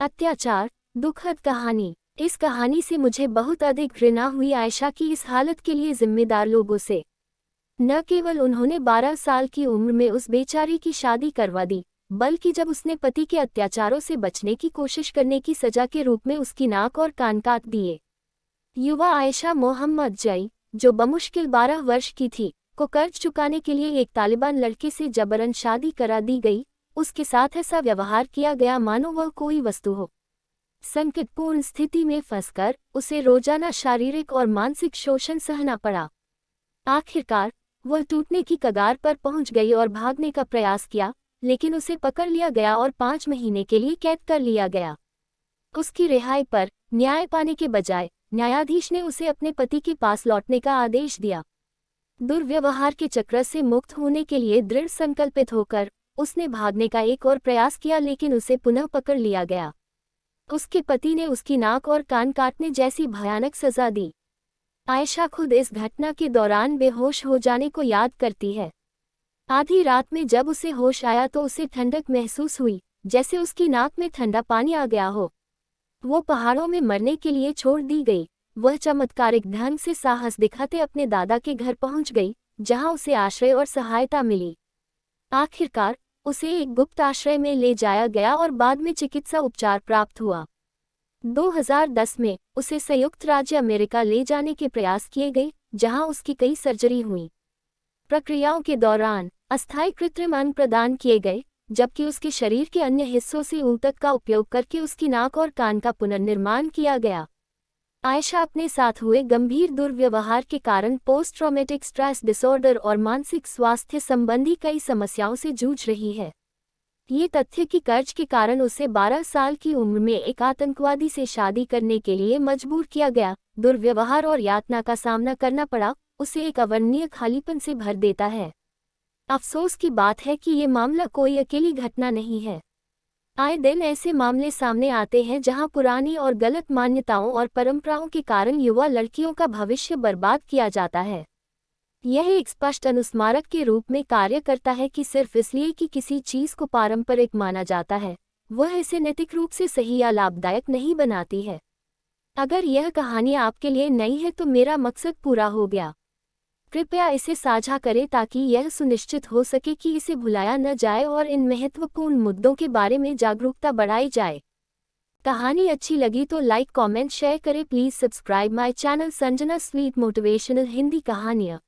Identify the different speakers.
Speaker 1: अत्याचार, दुखद कहानी। इस कहानी से मुझे बहुत अधिक घृणा हुई आयशा की इस हालत के लिए जिम्मेदार लोगों से। न केवल उन्होंने 12 साल की उम्र में उस बेचारी की शादी करवा दी, बल्कि जब उसने पति के अत्याचारों से बचने की कोशिश करने की सजा के रूप में उसकी नाक और कान काट दिए। युवा आयशा मोहम्मद जई, जो बमुश्किल 12 वर्ष की थी, को कर्ज चुकाने के लिए एक तालिबान लड़के से जबरन शादी करा दी गई। उसके साथ ऐसा व्यवहार किया गया मानो वह कोई वस्तु हो। संकटपूर्ण स्थिति में फंसकर उसे रोजाना शारीरिक और मानसिक शोषण सहना पड़ा। आखिरकार वह टूटने की कगार पर पहुंच गई और भागने का प्रयास किया, लेकिन उसे पकड़ लिया गया और 5 महीने के लिए कैद कर लिया गया। उसकी रिहाई पर न्याय पाने के बजाय न्यायाधीश ने उसे अपने पति के पास लौटने का आदेश दिया। दुर्व्यवहार के चक्र से मुक्त होने के लिए दृढ़ संकल्पित होकर उसने भागने का एक और प्रयास किया, लेकिन उसे पुनः पकड़ लिया गया। उसके पति ने उसकी नाक और कान काटने जैसी भयानक सजा दी। आयशा खुद इस घटना के दौरान बेहोश हो जाने को याद करती है। आधी रात में जब उसे होश आया तो उसे ठंडक महसूस हुई, जैसे उसकी नाक में ठंडा पानी आ गया हो। वो पहाड़ों में मरने के लिए छोड़ दी गई। वह चमत्कारिक ढंग से साहस दिखाते अपने दादा के घर पहुंच गई, जहां उसे आश्रय और सहायता मिली। आखिरकार उसे एक गुप्त आश्रय में ले जाया गया और बाद में चिकित्सा उपचार प्राप्त हुआ। 2010 में उसे संयुक्त राज्य अमेरिका ले जाने के प्रयास किए गए, जहां उसकी कई सर्जरी हुई। प्रक्रियाओं के दौरान अस्थायी कृत्रिम अंग प्रदान किए गए, जबकि उसके शरीर के अन्य हिस्सों से ऊतक का उपयोग करके उसकी नाक और कान का पुनर्निर्माण किया गया। आयशा अपने साथ हुए गंभीर दुर्व्यवहार के कारण पोस्ट ट्रॉमेटिक स्ट्रेस डिसऑर्डर और मानसिक स्वास्थ्य संबंधी कई समस्याओं से जूझ रही है। ये तथ्य कि कर्ज के कारण उसे 12 साल की उम्र में एक आतंकवादी से शादी करने के लिए मजबूर किया गया, दुर्व्यवहार और यातना का सामना करना पड़ा, उसे एक अवर्णनीय खालीपन से भर देता है। अफसोस की बात है कि ये मामला कोई अकेली घटना नहीं है। आए दिन ऐसे मामले सामने आते हैं जहां पुरानी और गलत मान्यताओं और परंपराओं के कारण युवा लड़कियों का भविष्य बर्बाद किया जाता है। यह एक स्पष्ट अनुस्मारक के रूप में कार्य करता है कि सिर्फ इसलिए कि किसी चीज को पारंपरिक माना जाता है, वह इसे नैतिक रूप से सही या लाभदायक नहीं बनाती है। अगर यह कहानी आपके लिए नई है तो मेरा मकसद पूरा हो गया। कृपया इसे साझा करें ताकि यह सुनिश्चित हो सके कि इसे भुलाया न जाए और इन महत्वपूर्ण मुद्दों के बारे में जागरूकता बढ़ाई जाए। कहानी अच्छी लगी तो लाइक, कमेंट, शेयर करें। Please subscribe my channel Sanjana sweet motivational Hindi कहानियाँ।